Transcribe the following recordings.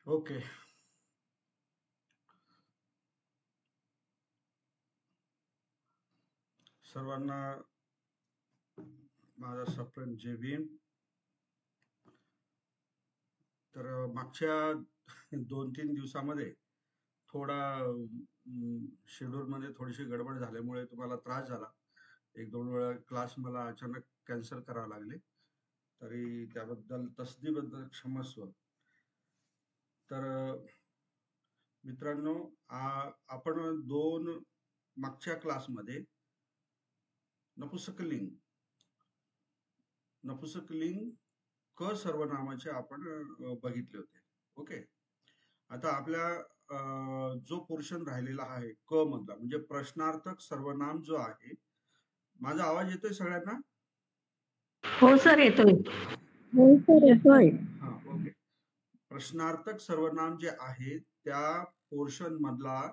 Okay. सर्वांना माझा सप्रेम जय भीम. तर मागच्या 2-3 दिवसामध्ये थोडा शेड्यूल मध्ये थोडीशी गडबड झाल्यामुळे तुम्हाला त्रास झाला. 1-2 वेळा क्लास मला अचानक कॅन्सल करावे लागले. तरी त्याबद्दल तसदीबद्दल क्षमस्व. तर मित्रांनो, आपण मागच्या क्लासमध्ये नपुसकलिंग क सर्वनामाचे आपण बघितले होते. ओके. आता आपल्या जो पोर्शन राहिलेला आहे क मधला म्हणजे प्रश्नार्थक सर्वनाम जो आहे. माझा आवाज येतोय सगळ्यांना? हो सर येतोय. हा, ओके. प्रश्नार्थक सर्वनाम जे आहे त्या पोर्शन मधला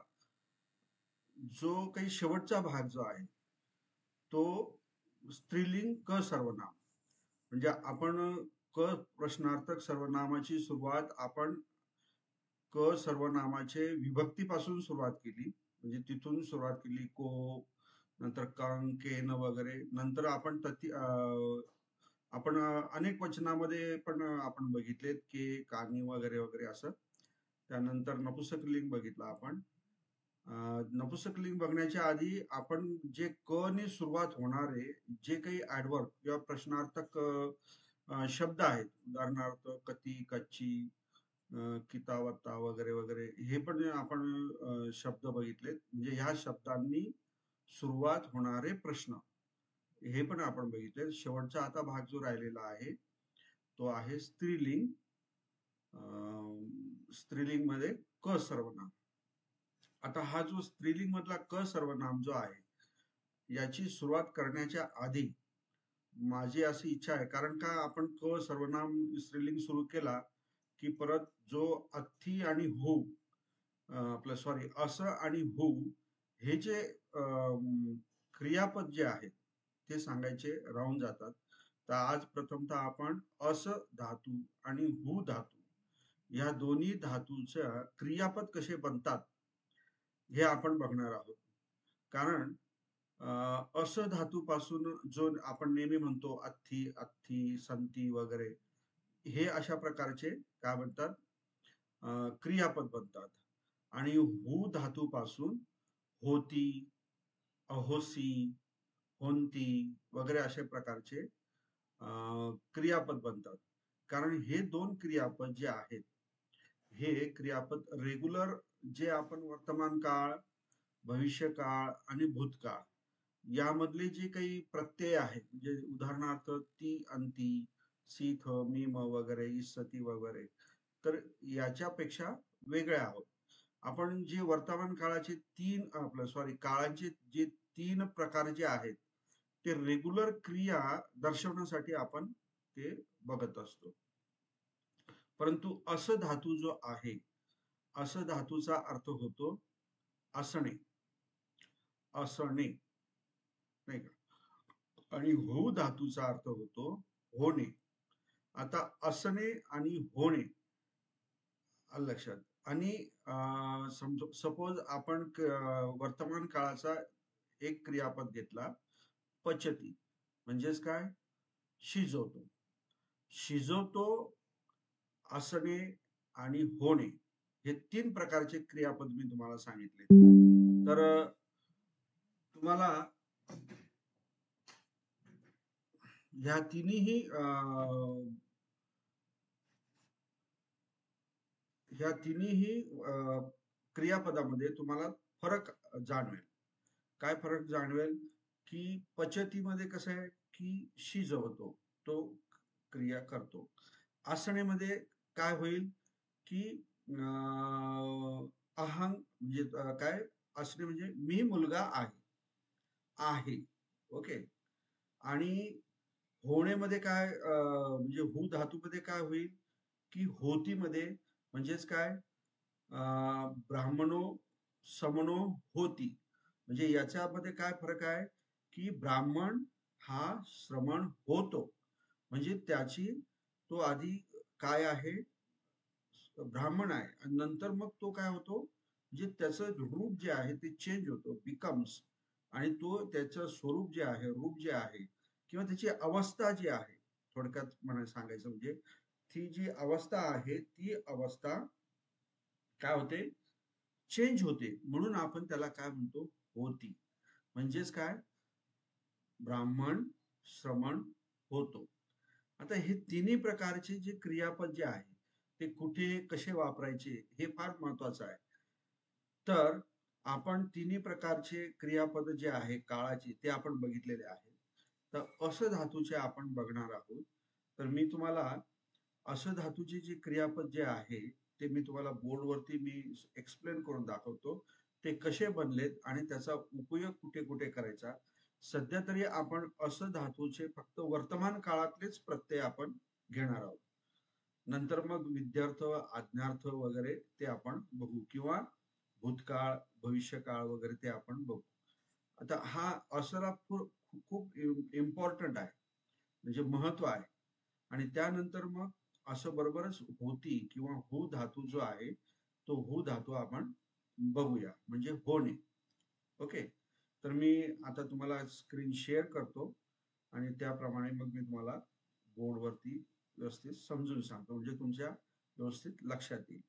जो काही शेवटचा भाग जो आहे तो स्त्रीलिंग क सर्वनाम. म्हणजे आपण क प्रश्नार्थक सर्वनामाची सुरुवात आपण क सर्वनामाचे विभक्तीपासून सुरुवात केली. म्हणजे तिथून सुरुवात केली को, नंतर कं, केन वगैरे. नंतर आपण अनेक वचनामध्ये पण आपण बघितलेत के, कानी वगैरे वगैरे असं. त्यानंतर नपुसकलिंग बघितलं आपण. नपुसकलिंग बघण्याच्या आधी आपण जे क ने सुरुवात होणारे जे काही ऍडवर्ब किंवा प्रश्नार्थक शब्द आहेत, उदाहरणार्थ कती, कच्ची, कितावता वगैरे वगैरे, हे पण आपण शब्द बघितलेत. म्हणजे ह्या शब्दांनी सुरुवात होणारे प्रश्न हे पण आपण बघितले. शेवटचा आता भाग जो राहिलेला आहे तो आहे स्त्रीलिंग. स्त्रीलिंग मध्ये क सर्वनाम. आता हा जो स्त्रीलिंग मधला क सर्वनाम जो आहे याची सुरुवात करण्याच्या आधी माझी अशी इच्छा आहे, कारण का आपण क सर्वनाम स्त्रीलिंग सुरू केला की परत जो अथी आणि हु, आपलं सॉरी असं आणि हु हे जे क्रियापद जे आहेत ते सांगायचे राहून जातात. तर आज प्रथमतः आपण अस धातू आणि हु धातू या दोन्ही धातूच्या क्रियापद कसे बनतात हे आपण बघणार आहोत. कारण अस धातूपासून जो आपण नेहमी म्हणतो अथी, अथी, संती वगैरे, हे अशा प्रकारचे काय बनतात, क्रियापद बनतात. आणि हु धातूपासून होती, अहोसी, होंती वगैरे अशा प्रकारचे क्रियापद बनतात. कारण हे दोन क्रियापद जे आहेत हे क्रियापद रेग्युलर जे आपण वर्तमान काळ, भविष्यकाळ आणि भूतकाळ यामधले जे काही प्रत्यय आहेत, म्हणजे उदाहरणार्थ ती, अंती, सीथ, मीम वगैरे, इसती वगैरे, तर याच्यापेक्षा वेगळे आहोत. आपण जे वर्तमान काळाचे काळांचे जे 3 प्रकार जे आहेत ते रेग्युलर क्रिया दर्शवण्यासाठी आपण ते बघत असतो. परंतु अस धातू जो आहे, अस धातूचा अर्थ होतो असणे, असणे नाही का. आणि हु धातूचा अर्थ होतो होणे. आता असणे आणि होणे लक्षात. आणि सपोज आपण वर्तमान काळाचा एक क्रियापद घेतला पचती, म्हणजेच काय, शिजवतो. शिजवतो, असणे आणि होणे हे 3 प्रकारचे क्रियापद मी तुम्हाला सांगितले. तर तुम्हाला ह्या तिन्ही क्रियापदामध्ये तुम्हाला फरक जाणवेल. काय फरक जाणवेल की पचतीमध्ये कसं आहे की शिजवतो, तो क्रिया करतो. असण्यामध्ये काय होईल की अहंग, म्हणजे काय असणे म्हणजे मी मुलगा आहे. ओके. आणि होण्यामध्ये काय, म्हणजे हु धातूमध्ये काय होईल की होतीमध्ये, म्हणजेच काय, ब्राह्मणो समनो होती. म्हणजे याच्यामध्ये काय फरक आहे की ब्राह्मण हा श्रमण होतो, म्हणजे त्याची तो आधी काय आहे, ब्राह्मण आहे आणि नंतर मग तो काय होतो, म्हणजे त्याचं रूप जे आहे ते चेंज होतो, बिकम्स. आणि तो त्याचं स्वरूप जे आहे, रूप जे आहे, किंवा त्याची अवस्था जी आहे, थोडक्यात मला सांगायचं म्हणजे ती जी अवस्था आहे ती अवस्था काय होते, चेंज होते. म्हणून आपण त्याला काय म्हणतो, होती. म्हणजेच काय, ब्राह्मण श्रमण होतो. आता हे तिन्ही प्रकारचे जे क्रियापद जे आहे ते कुठे कसे वापरायचे हे फार महत्वाचं आहे. तर आपण तिन्ही प्रकारचे क्रियापद जे आहे काळाचे ते आपण बघितलेले आहे. तर अस धातूचे आपण बघणार आहोत. तर मी तुम्हाला अस धातूचे जे क्रियापद जे आहे ते मी तुम्हाला बोर्डवरती मी एक्सप्लेन करून दाखवतो. ते कसे बनलेत आणि त्याचा उपयोग कुठे कुठे करायचा. सध्या तरी आपण अस धातूचे फक्त वर्तमान काळातलेच प्रत्यय आपण घेणार आहोत. नंतर मग विद्यार्थ, आज्ञार्थ वगैरे ते आपण बघू, किंवा भूतकाळ, भविष्यकाळ वगैरे ते आपण बघू. आता हा असरा खूप इम्पॉर्टंट आहे, म्हणजे महत्व आहे. आणि त्यानंतर मग असं बरोबरच होती किंवा हो धातू जो आहे तो हो धातू आपण बघूया, म्हणजे होणे. ओके. तर मी आता तुम्हाला स्क्रीन शेअर करतो आणि त्याप्रमाणे मग मी तुम्हाला बोर्डवरती व्यवस्थित समजून सांगतो, म्हणजे तुमच्या व्यवस्थित लक्षात येईल.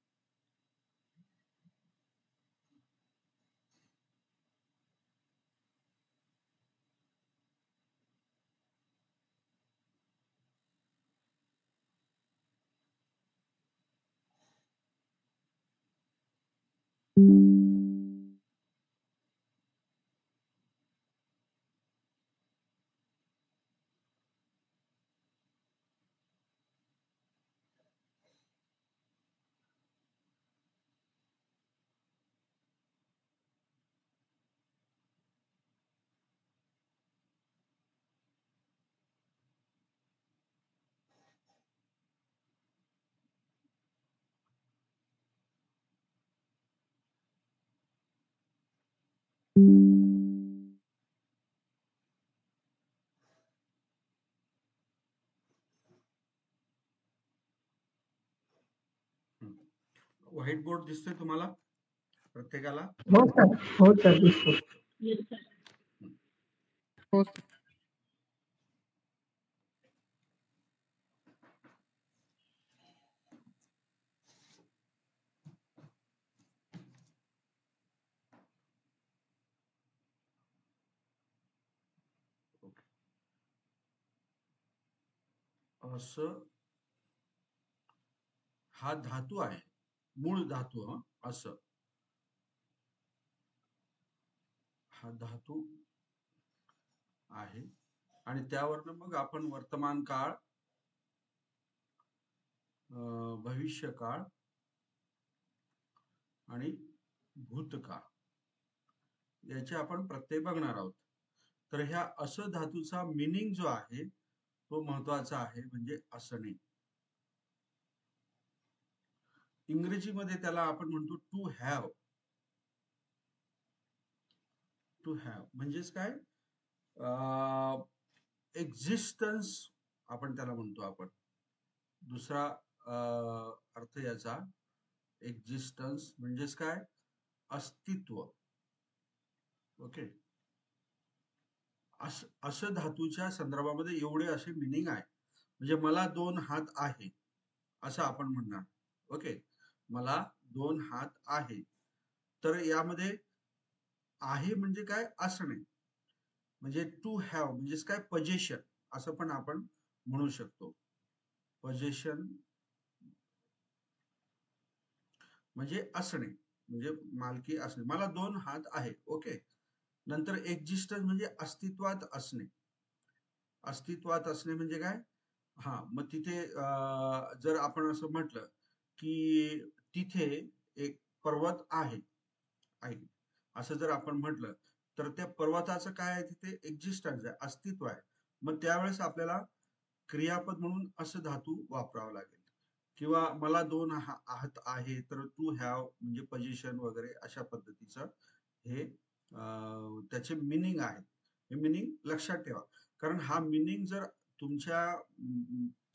व्हाईट बोर्ड दिसतोय तुम्हाला प्रत्येकाला? हो सर. हो सर, दिसतो. हो. असं हा धातू आहे, मूळ धातू. असं हा धातू आहे आणि त्यावरनं मग आपण वर्तमान काळ, भविष्यकाळ आणि भूतकाळ याचे आपण प्रत्यय बघणार आहोत. तर ह्या अस धातूचा मिनिंग जो आहे तो महत्वाचा आहे, म्हणजे असणे. इंग्रजीमध्ये त्याला आपण म्हणतो टू हॅव. टू हॅव म्हणजेच काय, एक्झिस्टन्स आपण त्याला म्हणतो. आपण दुसरा अर्थ याचा एक्झिस्टन्स म्हणजेच काय, अस्तित्व. ओके. असं धातूच्या संदर्भामध्ये एवढे असे मिनिंग आहे. म्हणजे मला 2 हात आहे असं आपण म्हणणार. ओके. मला 2 हात आहे. तर यामध्ये आहे म्हणजे काय, असणे. म्हणजे टू हॅव म्हणजेच काय, पजेशन असं पण आपण म्हणू शकतो. पजेशन म्हणजे असणे, म्हणजे मालकी असणे. मला 2 हात आहे. ओके. नंतर एक्झिस्टन्स म्हणजे अस्तित्वात असणे. अस्तित्वात असणे म्हणजे काय, हा मग तिथे जर आपण असं म्हटलं की तिथे एक पर्वत आहे असं जर आपण म्हटलं तर त्या पर्वताचं काय आहे, तिथे एक्झिस्टन्स आहे, अस्तित्व आहे. मग त्यावेळेस आपल्याला क्रियापद म्हणून असं धातू वापरावा लागेल. किंवा मला 2 हात आहे तर टू हॅव म्हणजे पोझिशन वगैरे अशा पद्धतीचं हे त्याचे मिनिंग आहे. हे मिनिंग लक्षात ठेवा, कारण हा मिनिंग जर तुमच्या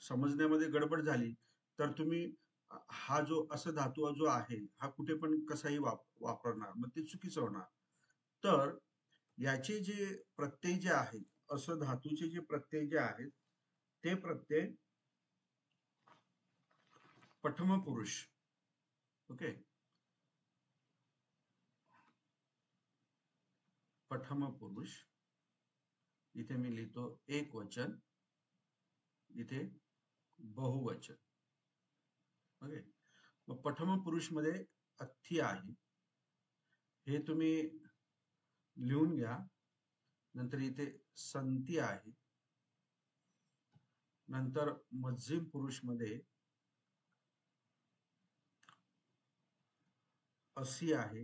समजण्यामध्ये गडबड झाली तर तुम्ही हा जो असं धातू जो आहे हा कुठे पण कसाही वापरणार मग ते चुकीचं होणार. तर याचे जे प्रत्यय जे आहेत, असं धातूचे जे प्रत्यय जे आहेत ते प्रत्यय प्रथम पुरुष. ओके, प्रथम पुरुष. इथे मी लिहितो एक वचन, इथे बहुवचन. ओके, मग प्रथम पुरुष मध्ये अथ्थी आहे, हे तुम्ही लिहून घ्या. नंतर इथे संती आहे. नंतर मध्यम पुरुष मध्ये असी आहे.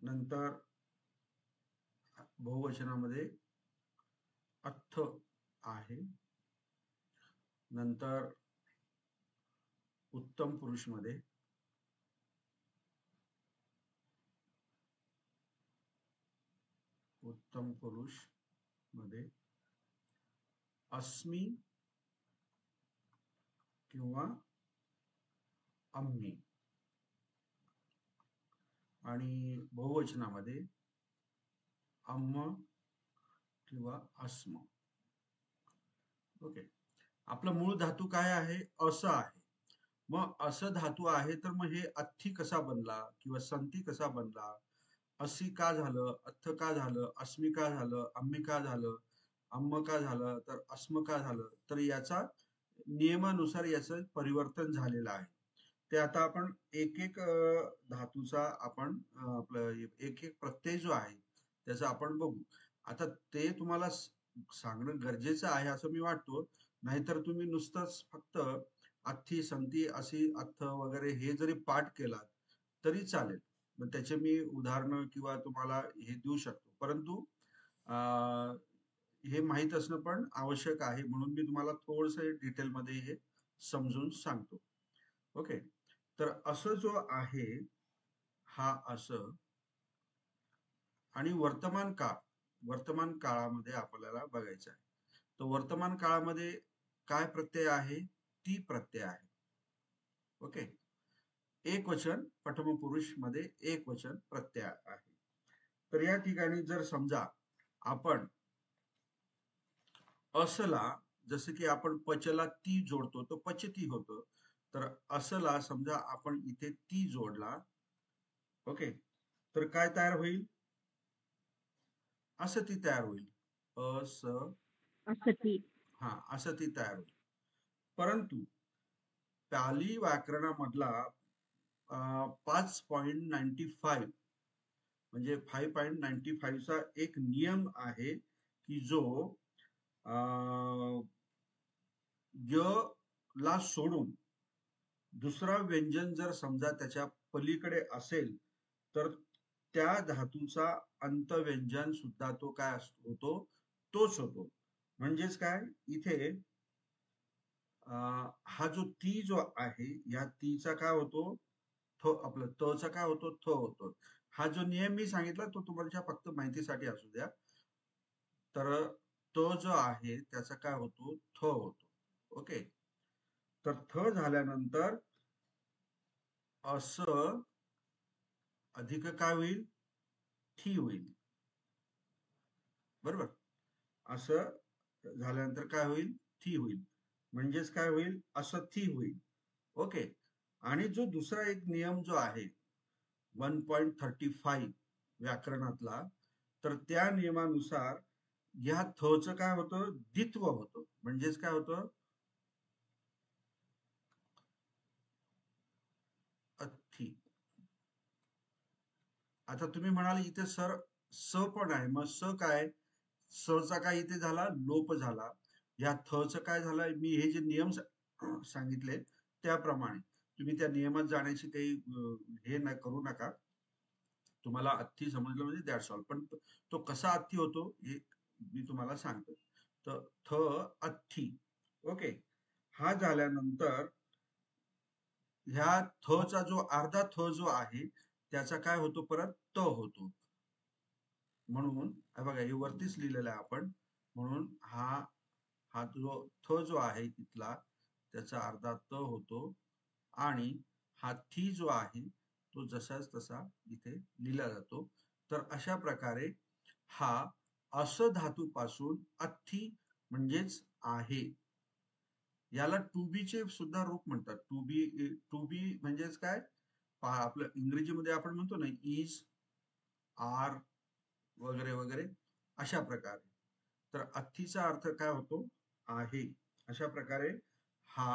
नंतर बहुवचनामध्ये अथ्थ आहे. नंतर उत्तम पुरुष मध्ये उत्तम पुरुष मध्ये अस्मी किंवा अम्मी, आणि बहुवचनामध्ये अम्म किंवा अस्म. ओके, आपलं मूळ धातू काय आहे? असं आहे. मग असं धातू आहे तर मग हे अथ्थी कसा बनला किंवा संती कसा बनला, असी का झालं, अथ्थ का झालं, अस्मी का झालं, अम्मी का झालं, अम्म का झालं, तर अस्म का झालं, तर याचा नियमानुसार याचं परिवर्तन झालेलं आहे. ते आता आपण एक एक धातूचा आपण आपलं एक एक प्रत्यय जो आहे त्याचा आपण बघू. आता ते तुम्हाला सांगणं गरजेचं आहे असं मी वाटतो. नाहीतर तुम्ही नुसतंच फक्त अथ्थी संती अशी अथ्थ वगैरे हे जरी पाठ केला तरी चालेल. मग त्याचे मी उदाहरणं किंवा तुम्हाला हे देऊ शकतो, परंतु हे माहीत असणं पण आवश्यक आहे, म्हणून मी तुम्हाला थोडस डिटेलमध्ये हे समजून सांगतो. ओके, तर असं जो आहे हा असं, आणि वर्तमान काळ, वर्तमान काळामध्ये आपल्याला बघायचं आहे. तर वर्तमान काळामध्ये काय प्रत्यय आहे? ती प्रत्यय आहे. ओके, एक वचन प्रथम पुरुष मध्ये एक वचन प्रत्यय आहे. तर या ठिकाणी जर समजा आपण असला, जसं की आपण पचला ती जोडतो तो पचती होतो, तर असला समजा आपण इथे ती जोडला. ओके, तर काय तयार होईल? असती तयार होईल. अस, असती. हा, असती तयार होईल. परंतु पाली व्याकरणामधला 5.95 म्हणजे 5.95 चा एक नियम आहे की जो य ला सोडून दुसरा व्यंजन जर समजा त्याच्या पलीकडे असेल तर त्या धातूचा अंतव्यंजन सुद्धा तो काय होतो? तोच होतो. म्हणजेच काय, इथे हा जो ती जो आहे या तीचा काय होतो? थ. आपलं तचा काय होतो? थ होतो. हा जो नियम मी सांगितला तो तुम्हाला फक्त माहितीसाठी असू द्या. तर तो जो आहे त्याचा काय होतो? थ होतो. ओके, तर थ झाल्यानंतर असं अधिक काय होईल? थी होईल. बरोबर, असं झाल्यानंतर काय होईल? थी होईल. म्हणजेच काय होईल? असं थी होईल. ओके, आणि जो दुसरा एक नियम जो आहे 1.35 व्याकरणातला, तर त्या नियमानुसार या थचं काय होतं? द्वित्व होतं. म्हणजेच काय होतं? अथ्थी. आता तुम्ही म्हणाल इथे सर स पण आहे, मग स काय? स चा काय इथे झाला? लोप झाला. या थचं काय झालं? मी हे जे नियम सांगितले त्याप्रमाणे तुम्ही त्या नियमात जाण्याची काही हे नाही करू नका. तुम्हाला अथ्थी समजलं म्हणजे दॅट्स ऑल. पण तो कसा अथ्थी होतो हे मी तुम्हाला सांगतो. तर थ अथ्थी. ओके, हा झाल्यानंतर ह्या थ चा जो अर्धा थ जो आहे त्याचा काय होतो? परत त होतो. म्हणून बघा हे वरतीच लिहिलेलं आहे आपण. म्हणून हा हा जो थ जो आहे इथला त्याचा अर्धा त होतो आणि हा थी जो आहे तो जसाच तसा इथे लिहिला जातो. तर अशा प्रकारे हा अस धातूपासून अथी म्हणजेच आहे, याला टू बी चे सुद्धा रूप म्हणतात. टू बी म्हणजेच काय, आपलं इंग्रजीमध्ये आपण म्हणतो ना इज, आर वगैरे वगैरे अशा प्रकारे. तर अथीचा अर्थ काय होतो, आहे. अशा प्रकारे हा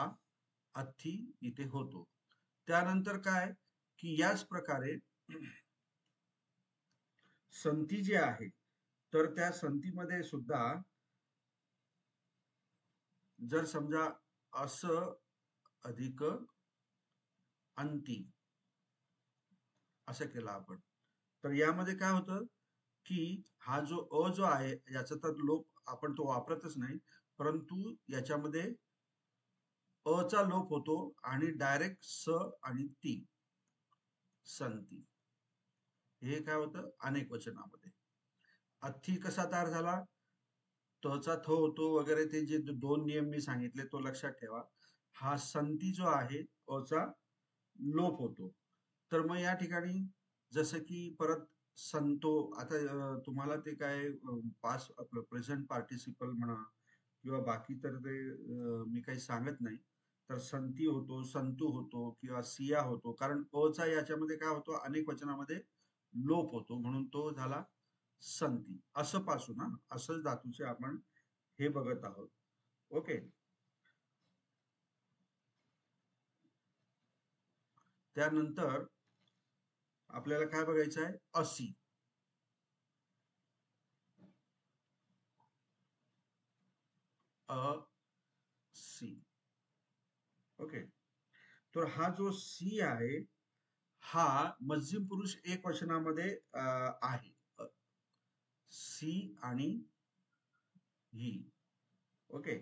अथी इथे होतो. त्यानंतर काय की याच प्रकारे संती जी आहे तर त्या संतीमध्ये सुद्धा जर समजा असं अधिक अंती असं केलं आपण, तर यामध्ये काय होतं की हा जो जो आहे याचा तर लोप आपण तो वापरतच नाही, परंतु याच्यामध्ये चा लोप होतो आणि डायरेक्ट स आणि ती संती हे काय होतं अनेक वचनामध्ये. अथी कसा तयार झाला, तचा थ होतो वगैरे, ते जे दोन नियम मी सांगितले तो लक्षात ठेवा. हा संती जो आहे चा लोप होतो. तर मग या ठिकाणी जसं की परत संतो, आता तुम्हाला ते काय पास आपलं प्रेझेंट पार्टिसिपल म्हणा किंवा बाकी तर ते मी काही सांगत नाही. तर संती होतो, संतू होतो किंवा सिया होतो, कारण चा याच्यामध्ये काय होतो अनेक वचनामध्ये लोप होतो, म्हणून तो झाला संती. असं पासून असंच धातूचे आपण हे बघत आहोत. ओके. त्यानंतर आपल्याला काय बघायचं आहे, असी. सी. ओके. तर हा जो सी आहे हा मध्यम पुरुष एक वचनामध्ये आहे, सी आणि ही. ओके.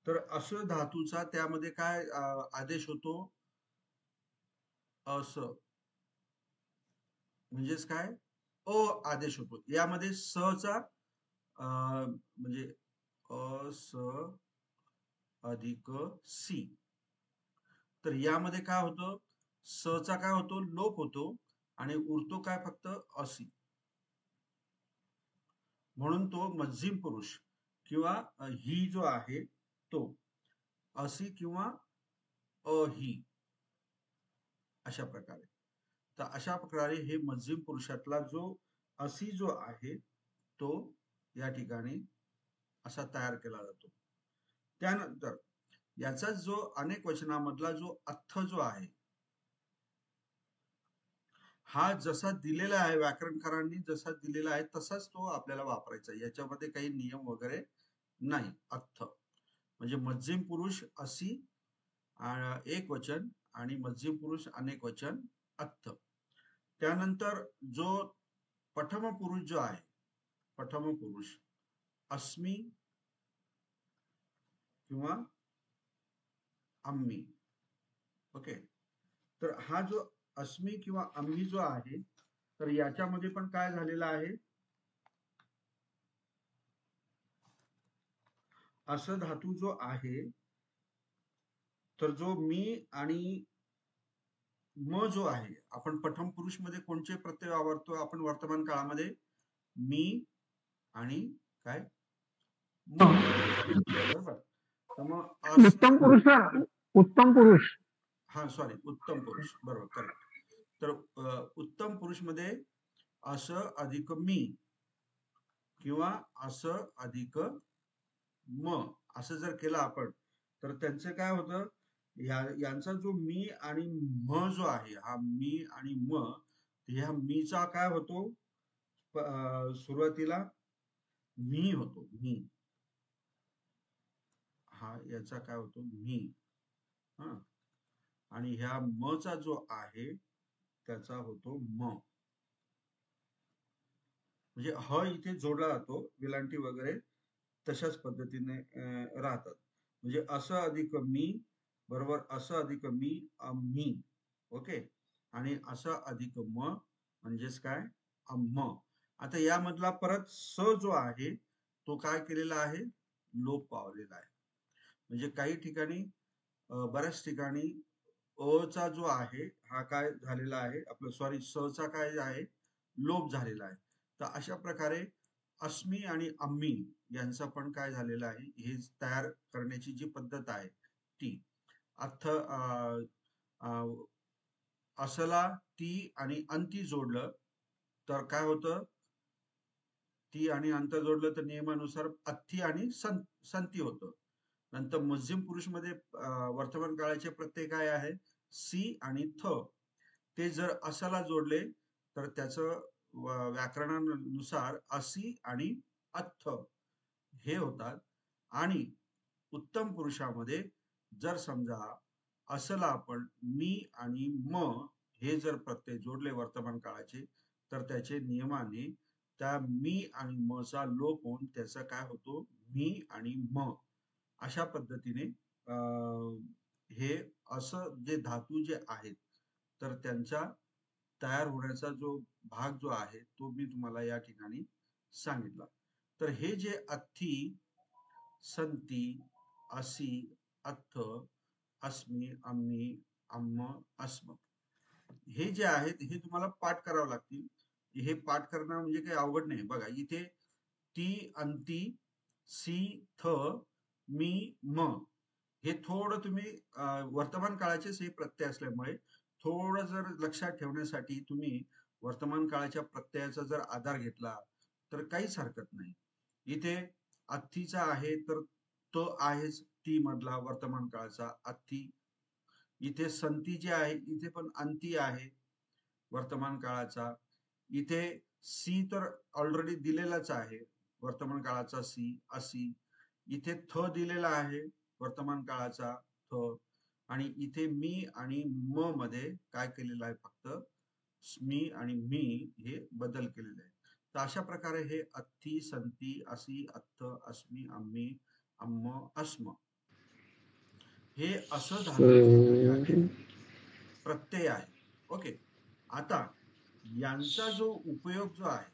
तर असं धातूचा त्यामध्ये काय आदेश होतो, अस म्हणजेच काय आदेश होतो. यामध्ये स चा म्हणजे अस अधिक सी. तर यामध्ये काय होतं, स चा काय होतो लोप होतो आणि उरतो काय फक्त असी. म्हणून तो मध्यम पुरुष किंवा ही जो आहे तो असी किंवा ही अशा प्रकारे. तर अशा प्रकारे हे मध्यम पुरुषातला जो असी जो आहे तो या ठिकाणी असा तयार केला जातो. त्यानंतर याचा जो अनेक वचनामधला जो अर्थ जो आहे हा जसा दिलेला आहे, व्याकरणकारांनी जसा दिलेला आहे तसाच तो आपल्याला वापरायचा, याच्यामध्ये काही नियम वगैरे नाही. अर्थ म्हणजे मध्यम पुरुष असी एक वचन आणि मध्यम पुरुष अनेक वचन अर्थ. त्यानंतर जो प्रथम पुरुष जो आहे, प्रथम पुरुष अस्मी किंवा अम्मी. ओके. तर हा जो अस्मी किंवा अम्मी जो आहे तर याच्यामध्ये पण काय झालेलं आहे, असं धातू जो आहे तर जो मी आणि म जो आहे, आपण प्रथम पुरुष मध्ये कोणते प्रत्यय वापरतो आपण वर्तमान काळामध्ये, मी आणि काय बरोबर. तर मग उत्तम पुरुष ना, उत्तम पुरुष. हा सॉरी, उत्तम पुरुष बरोबर, करेक्ट. तर उत्तम पुरुष मध्ये असं अधिक मी किंवा असं अधिक म असं जर केलं आपण तर त्यांचं काय होतं, यांचा जो मी आणि म जो आहे, हा मी आणि म, ह्या मीचा काय होतो सुरुवातीला मी होतो, मी. हा याचा काय होतो मी. हा आणि ह्या म चा जो आहे त्याचा होतो म. म्हणजे ह इथे जोडला जातो, विलांटी वगैरे तशाच पद्धतीने राहतात. म्हणजे असं अधिक मी बरोबर असं अधिक मी मी. ओके. आणि असं अधिक म म्हणजेच काय अम्म. आता यामधला परत स जो आहे तो काय केलेला आहे, लोप पावलेला आहे. म्हणजे काही ठिकाणी बऱ्याच ठिकाणी अचा जो आहे हा काय झालेला आहे, आपलं सॉरी चा काय आहे, लोप झालेला आहे. तर अशा प्रकारे अस्मी आणि अम्मी यांचा पण काय झालेलं आहे, हे तयार करण्याची जी पद्धत आहे ती अर्थ असला ती आणि अंती जोडलं तर काय होतं, ती आणि अंत जोडलं तर नियमानुसार अथ्थी आणि संती होतं. नंतर मध्यम पुरुष मध्ये वर्तमान काळाचे प्रत्यय काय आहे, सी आणि थ. ते जर असाला जोडले तर त्याचं व्याकरणानुसार असी आणि अथ हे होतात. आणि उत्तम पुरुषामध्ये जर समजा असला आपण मी आणि म हे जर प्रत्यय जोडले वर्तमान काळाचे तर त्याचे नियमाने त्या मी आणि म चा लोप होऊन त्याचा काय होतो, मी आणि म. अशा पद्धतीने हे असं जे धातू जे आहेत तर त्यांचा तयार होण्याचा जो भाग जो आहे तो मी तुम्हाला या ठिकाणी सांगितला. तर हे जे अथ्थी, संती, असी, अथ, अस्मी, अम्मी, अम्म, अस्म हे जे आहेत हे तुम्हाला पाठ करावं लागतील. हे पाठ करणं म्हणजे काही अवघड नाही. बघा इथे ती, अंती, सी, थ, मी, म हे थोडं तुम्ही वर्तमान काळाचेच हे प्रत्यय असल्यामुळे थोडं जर लक्षात ठेवण्यासाठी तुम्ही वर्तमान काळाच्या प्रत्ययाचा जर आधार घेतला तर काहीच हरकत नाही. इथे अथ्थीचा आहे तर तो आहेच ती मधला वर्तमान काळाचा अथ्थी. इथे संती जे आहे इथे पण अंती आहे वर्तमान काळाचा. इथे सी तर ऑलरेडी दिलेलाच आहे वर्तमान काळाचा सी, असी. इथे थ दिलेला आहे वर्तमान काळाचा थ. आणि इथे मी आणि म मध्ये काय केलेलं आहे, फक्त मी आणि मी हे बदल केलेले आहे. तर अशा प्रकारे हे अथ्थी, संती, असी, अत्थ, अस्मी, अम्मी, अम्म, अस्म हे असं धातूचे काय आहे, प्रत्यय आहे. ओके. आता यांचा जो उपयोग जो आहे,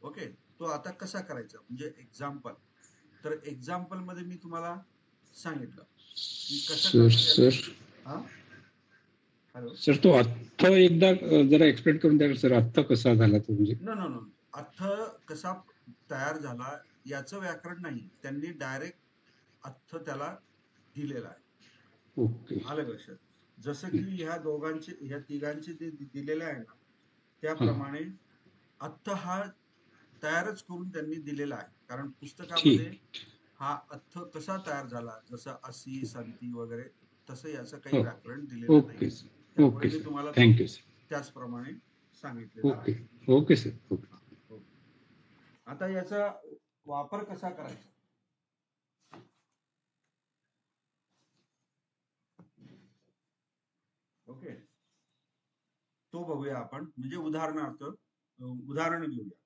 ओके, तो आता कसा करायचा म्हणजे एक्झाम्पल. तर एक्झाम्पल मध्ये मी तुम्हाला सांगितलं की कसं सर कसं सर हा. हॅलो. सर तो अर्थ एकदा जरा एक्सप्लेन करून द्या सर, अर्थ कसा झाला तो म्हणजे. नो नो नो, अर्थ कसा तयार झाला याचं व्याकरण नाही, त्यांनी डायरेक्ट अर्थ त्याला दिलेला आहे. ओके. आलं लक्षात. जसं की ह्या दोघांचे, ह्या तिघांचे जे दिलेले आहे ना हां, त्याप्रमाणे अर्थ हा तयारच करून त्यांनी दिलेला आहे. कारण पुस्तकामध्ये ठीक. हा अर्थ कसा तयार झाला, जसं असी, संती वगैरे, तसं याचं काही हो, व्याकरण दिलेलं नाही. Okay sir. त्यामुळे ओके मी सर, तुम्हाला तो थँक्यू सर. त्याचप्रमाणे सांगितलेला ओके. आहे. Okay sir. ओके. हा, ओके. आता याचा वापर कसा करायचा, ओके, तो बघूया आपण. म्हणजे उदाहरणार्थ उदाहरण घेऊया.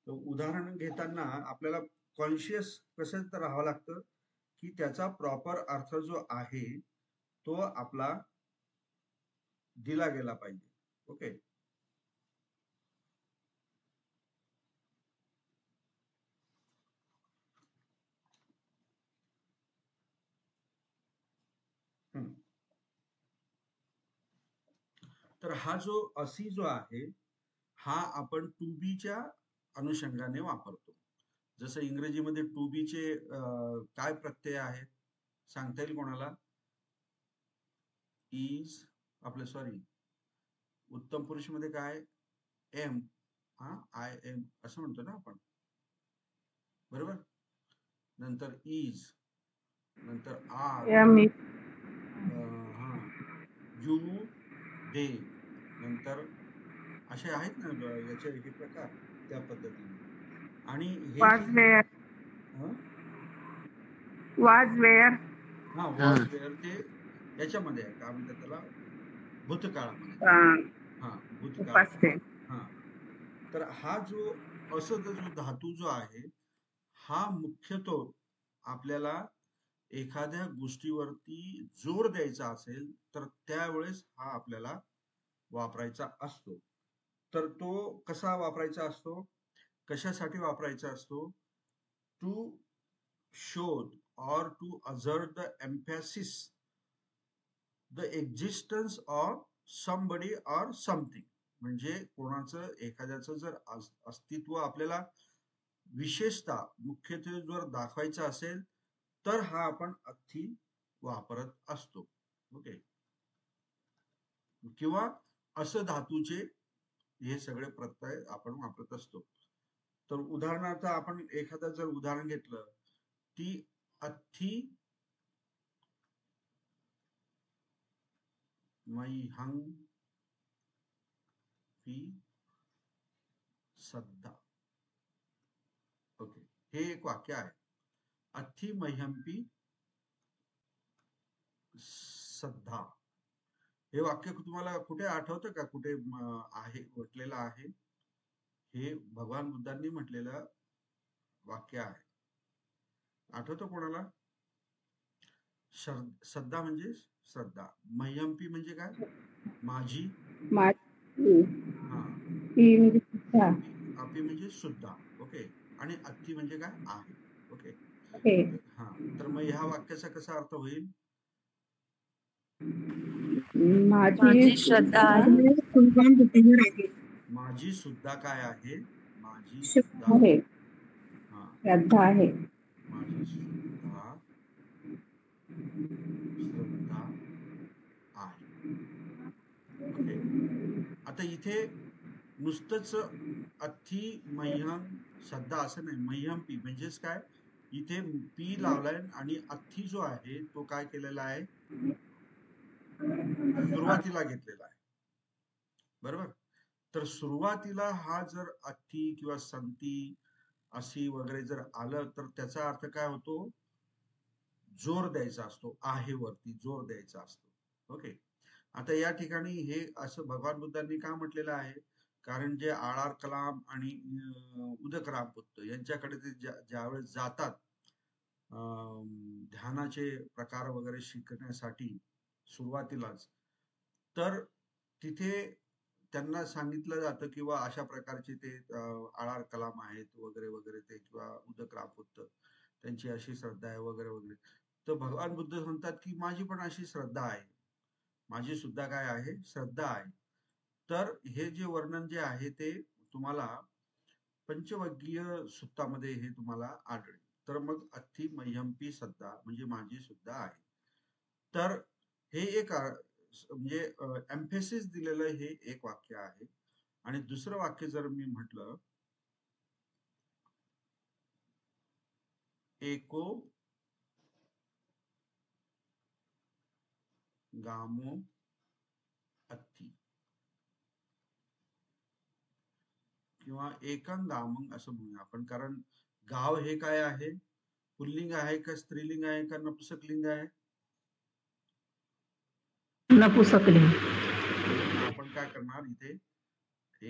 तर उदाहरण घेताना आपल्याला कॉन्शियस कसं तर राहावं लागतं की त्याचा प्रॉपर अर्थ जो आहे तो आपला दिला गेला पाहिजे. ओके. तर हा जो असी जो आहे हा आपण टू बी च्या अनुषंगाने वापरतो. जसं इंग्रजीमध्ये टू बी चे काय प्रत्यय आहेत सांगता येईल कोणाला? इज, आपलं सॉरी उत्तम पुरुष मध्ये काय, एम, हा आय एम असं म्हणतो ना आपण, बरोबर. नंतर इज, नंतर आर, हा यू, दे, नंतर असे आहेत ना याचे हे प्रकार त्या पद्धतीने. आणि हे जे हा वॉज वेअर ते याच्यामध्ये आहे, काय म्हणतात त्याला, भूतकाळामध्ये. हा भूतकाळामध्ये. हा. तर हा जो असं जो धातू जो आहे हा मुख्यतः आपल्याला एखाद्या गोष्टीवरती जोर द्यायचा असेल तर त्यावेळेस हा आपल्याला वापरायचा असतो. तर तो कसा वापरायचा असतो, कशासाठी वापरायचा असतो, to show or to assert the emphasis the existence of somebody or something, म्हणजे कोणाचं एखाद्याचं जर अस्तित्व आपल्याला विशेषतः मुख्यत्वे जर दाखवायचं असेल तर हा आपण अथी वापरत असतो. ओके. किंवा असं धातूचे हे सगळे प्रत्यय आपण वापरत असतो. तर उदाहरणार्थ आपण एखादं जर उदाहरण घेतलं, ती अथी मैहंग पी सद्दा. ओके, हे एक वाक्य आहे. अथी मैहंपी सद्धा. हे वाक्य तुम्हाला कुठे आठवतं का? कुठे आहे म्हटलेलं आहे? हे भगवान बुद्धांनी म्हटलेलं वाक्य आहे. आठवतं कोणाला? सद्धा म्हणजे श्रद्धा. मैहंपी म्हणजे काय? माझी. माझी. हा. ती म्हणजे सुद्धा. अपी म्हणजे सुद्धा. ओके. आणि अथी म्हणजे काय? आहे. ओके. ओके. हा, तर मग ह्या वाक्याचा कसा अर्थ होईल? माझी श्रद्धा आहे. माझी सुद्धा काय आहे? माझी श्रद्धा सुद्धा. आहे. हा, श्रद्धा आहे. माझी सुद्धा श्रद्धा आहे. ओके. आता इथे नुसतंच अथी मह्यम सद्धा असं नाही. मह्यम पी म्हणजेच काय? इथे पी लावलाय आणि अथी जो आहे तो काय केलेला आहे? सुरुवातीला घेतलेला आहे. बरोबर. तर सुरुवातीला हा जर अथी किंवा संती अशी वगैरे जर आलं तर त्याचा अर्थ काय होतो? जोर द्यायचा असतो. आहे वरती जोर द्यायचा असतो. ओके. आता या ठिकाणी हे असं भगवान बुद्धांनी का म्हटलेलं आहे? कारण जे आर कलाम आणि उदक रामपुत्त यांच्याकडे ते ज्यावेळेस जातात ध्यानाचे प्रकार वगैरे शिकण्यासाठी सुरुवातीलाच, तर तिथे त्यांना सांगितलं जातं किंवा अशा प्रकारचे ते आर कलाम आहेत वगैरे वगैरे ते किंवा उदक रामपुत्त त्यांची अशी श्रद्धा आहे वगैरे वगैरे. तर भगवान बुद्ध म्हणतात की माझी पण अशी श्रद्धा आहे. माझी सुद्धा काय आहे? श्रद्धा आहे. तर हे जे वर्णन जे आहे ते तुम्हाला पंचवग्गीय सुत्तामध्ये हे तुम्हाला आढळेल. तर मग अथी मह्यंपी श्रद्धा म्हणजे माझी सुद्धा आहे. तर हे एक म्हणजे एम्फेसिस दिलेलं हे एक वाक्य आहे. आणि दुसरं वाक्य जर मी म्हटलं, एको गामो अथी किंवा एकं गामं असं म्हणूया आपण. कारण गाव हे काय आहे? पुल्लिंग आहे का स्त्रीलिंग आहे का नपुसकलिंग आहे? नपुसकलिंग. म्हणून आपण काय करणार इथे?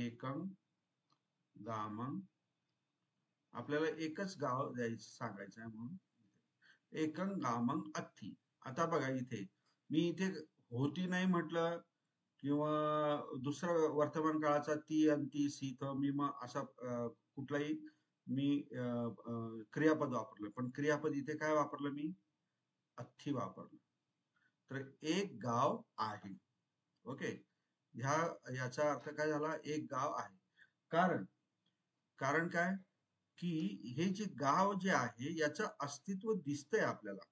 एकं गामं. आपल्याला एकच गाव द्यायचं सांगायचं आहे म्हणून एकं गामं अथी. आता बघा इथे मी इथे होती नाही म्हटलं किंवा दुसरा वर्तमान काळाचा ती अंती सीथ मी मग असा कुठलाही मी क्रियापद वापरलं. पण क्रियापद इथे काय वापरलं मी? अथी वापरलं. तर एक गाव आहे. ओके. याचा अर्थ काय झाला? एक गाव आहे. कारण काय? की हे जे गाव जे आहे याचं अस्तित्व दिसतंय आपल्याला.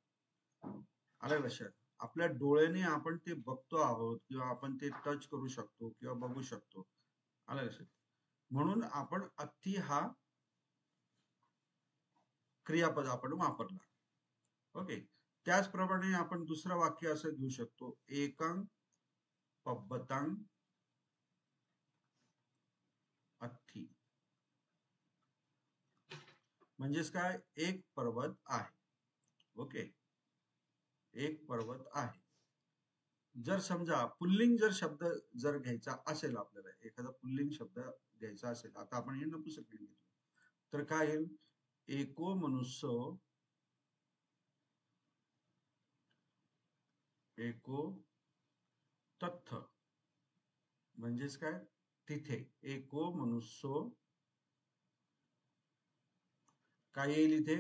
आलं लक्षात? आपल्या डोळ्याने आपण ते बघतो आहोत किंवा आपण ते टच करू शकतो किंवा बघू शकतो. आलं लक्षात? म्हणून आपण अथी हा क्रियापद आपण वापरला. ओके. त्याचप्रमाणे आपण दुसरं वाक्य असं घेऊ शकतो, एकं पब्बतं अथी. म्हणजेच काय? एक पर्वत आहे. ओके. एक पर्वत आहे. जर समजा पुल्लिंग जर शब्द जर घ्यायचा असेल, आपल्याला एखादा पुल्लिंग शब्द घ्यायचा असेल, आता आपण हे नपुसकलिंग घेतलं तर काय येईल? एको मनुष्य एको तथ्य. म्हणजेच काय? तिथे एको मनुष्य काय येईल? इथे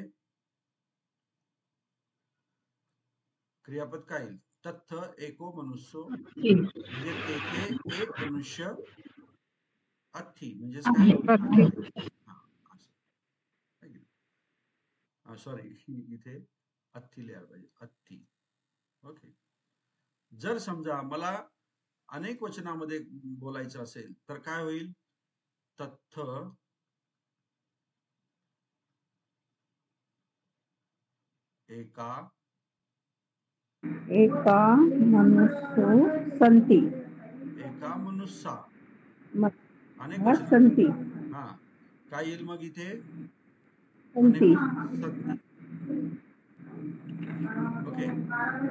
क्रियापद काय येईल? तत्थ एको मनुष्यो, अथी म्हणजे तेथे एक मनुष्य अथी म्हणजेच काय आहे. अथी आहे. हा, असं सॉरी इथे अथी लिहायला पाहिजे, अथी. ओके. जर समजा मला अनेक वचनामध्ये बोलायचं असेल तर काय होईल, तत्थ एका एका मनुष्यो संती एका मनुष्या, अनेक मनुष्या वचनामध्ये. संती हा, काय येईल मग इथे, अनेक संती संती. ओके.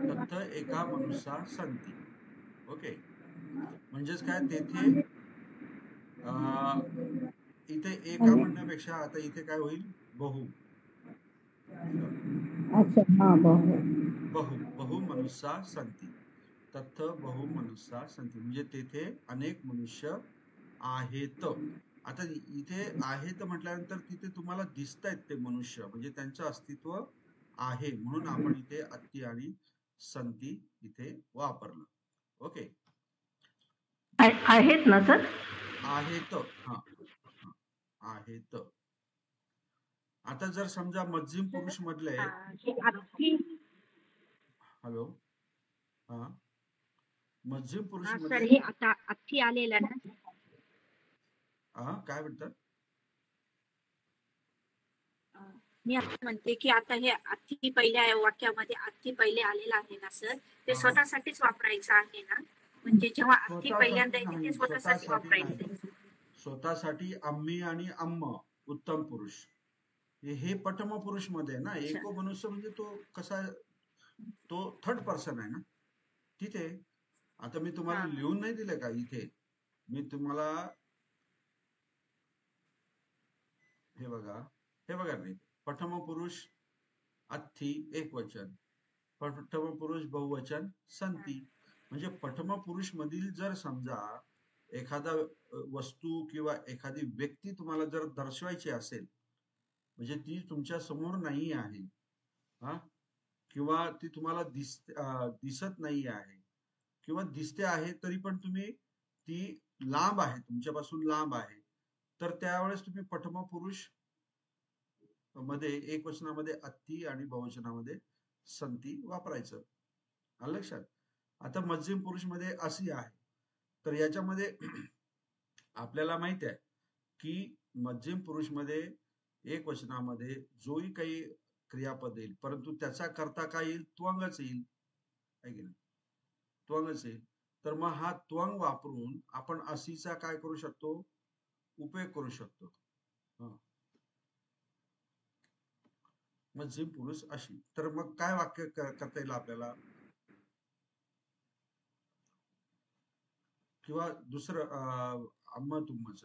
तत्थ एका मनुष्या संती. ओके. म्हणजेच काय, तेथे इथे एका म्हणण्यापेक्षा आता इथे काय होईल, बहु. अच्छा हा बहु बहु बहु मनुष्या संती. तत्थ बहु मनुष्या संती म्हणजे तेथे अनेक मनुष्य आहेत. आता इथे आहेत म्हटल्यानंतर तिथे तुम्हाला दिसत आहेत ते मनुष्य, म्हणजे त्यांचं अस्तित्व आहे, म्हणून आपण इथे अति आणि संती इथे वापरलं. ओके. आहेत ना सर. आहेत. हा, आहेत. आता जर समजा मध्यम पुरुष मधले, हॅलो, हा, मध्यम पुरुष सर मध्ये हे आता अथी आलेलं ना. हा, काय म्हणतात, मी असं म्हणते की आता हे अथी पहिल्या वाक्यामध्ये अथी पहिले आलेलं आहे ना सर, ते हा, स्वतःसाठीच वापरायचं आहे ना, म्हणजे जेव्हा अथी पहिल्यांदा स्वतःसाठी येते ते नाही, स्वतःसाठी स्वतःसाठी नाही, वापरायचं. स्वतःसाठी आम्ही आणि अम्म, उत्तम पुरुष. हे पटम पुरुष मध्ये आहे ना. अच्छा. एको मनुष्य म्हणजे तो कसा, तो थर्ड पर्सन आहे ना तिथे. आता मी तुम्हाला हा लिहून नाही दिलं का इथे, मी तुम्हाला हे बघा, हे बघा नाही, प्रथम पुरुष अथी एक वचन, प्रथम पुरुष बहुवचन संती. म्हणजे प्रथम पुरुष मधील जर समजा एखादा वस्तू किंवा एखादी व्यक्ती तुम्हाला जर दर्शवायची असेल, म्हणजे ती तुमच्या समोर नाही आहे, हा, किंवा ती तुम्हाला दिसत नाही आहे, किंवा दिसते आहे तरी पण तुम्ही ती लांब आहे, तुमच्यापासून लांब आहे, तर त्यावेळेस तुम्ही प्रथम पुरुष मध्ये एक वचनामध्ये अति आणि बहुवचनामध्ये संती वापरायचं. आलं लक्षात. आता मध्यम पुरुष मध्ये अशी आहे, तर याच्यामध्ये आपल्याला माहित आहे की मध्यम पुरुष मध्ये एक वचनामध्ये जोही काही क्रियापद येईल, परंतु त्याचा करता काय येईल, त्वंगच येईल, आहे की नाही, त्वंगच येईल. तर मग हा त्वंग वापरून आपण अशीचा काय करू शकतो, उपयोग करू शकतो. मध्यम पुरुष अशी. तर मग काय वाक्य करता येईल आपल्याला, किंवा दुसरं अम्म तुमच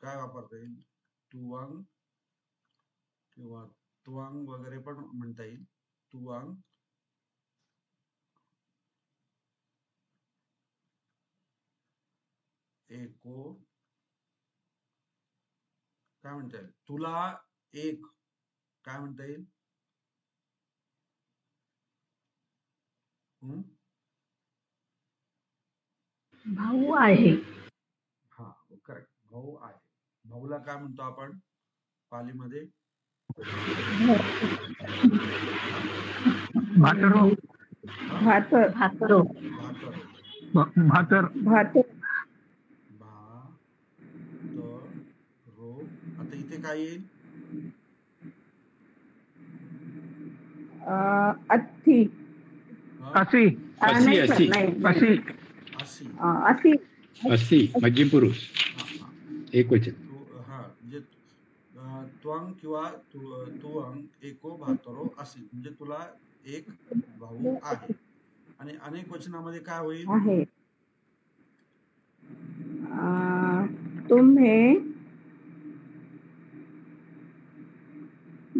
काय वापरता येईल, तुवांग किंवा त्वांग वगैरे पण म्हणता येईल. तुवांग, एको, काय म्हणता येईल, तुला एक, काय म्हणता येईल, भाऊ आहे. हा, करेक्ट, भाऊ आहे. भाऊला काय म्हणतो आपण पालीमध्ये, भातरो, भातर भाकरो. भातरो, भातर, भातर भा त रो. आता इथे काय येईल, अथी असी, नाही असी, सर, असी, नाही असी, अशी. अशी असी मध्यम पुरुष हा हा, एक वचन. हा, म्हणजे त्वंग किंवा तुवंग एको भातरो अशी, म्हणजे तुला एक भाऊ आहे. आणि अनेक वचनामध्ये काय होईल, आहे. तुम्ही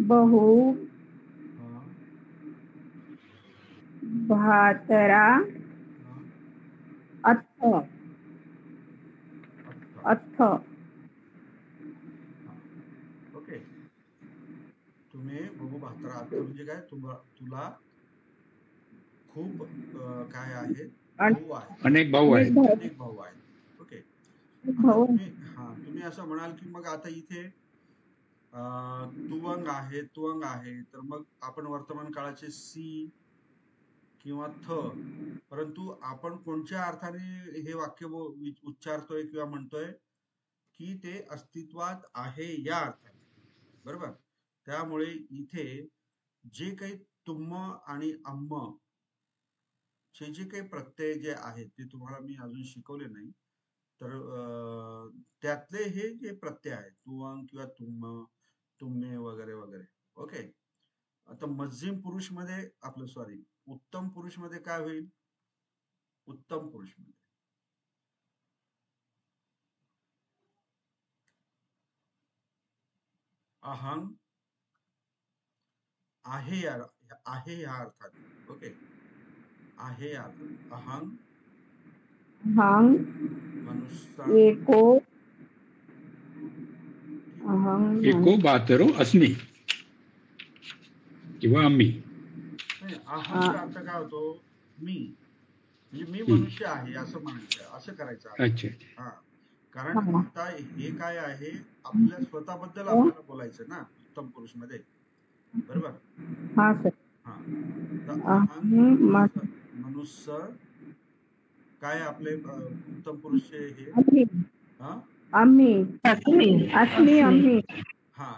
बहु हा, भातरा हा, अथ अथ्थ, अथ हा, ओके. बघा आता म्हणजे काय तुला खूप काय आहेत भाऊ आहेत, अनेक भाऊ अनेक आहेत. भाऊ अनेक भाऊ आहेत. ओके. आता भाऊ तुम्ही असं म्हणाल की मग आता इथे तुवंग आहे, तर मग आपण वर्तमान काळाचे सी किंवा थ, परंतु आपण कोणत्या अर्थाने हे वाक्य उच्चारतोय किंवा म्हणतोय की ते अस्तित्वात आहे या अर्थाने, बरोबर. त्यामुळे इथे जे काही तुम्म आणि अम्म चे जे काही प्रत्यय जे आहेत ते तुम्हाला मी अजून शिकवले नाही, तर त्यातले हे जे प्रत्यय आहेत तुवंग किंवा तुम्म, तुम्मे वगैरे वगैरे. ओके. आता मध्यम पुरुष मध्ये आपलं सॉरी उत्तम पुरुष मध्ये काय होईल? उत्तम पुरुष मध्ये अहंग आहे या अर्थाने. ओके. आहे या अर्थाने अहंग अहं मनुष्य एको अहं एको बातरो अस्मी किंवा आम्ही. अहंचा अर्थ काय होतो? मी, म्हणजे मी हम्म. मनुष्य आहे असं म्हणायचं, असं करायचं अर्थ. अच्छा. हा, कारण हा. आता हे काय आहे, आपल्या स्वतःबद्दल आपल्याला बोलायचं ना उत्तम पुरुष मध्ये, बरोबर. हा सर हा, तर अहं मनुष्य काय आपले उत्तम पुरुष हे आम्ही हा आम्ही अस्मी आम्ही हा,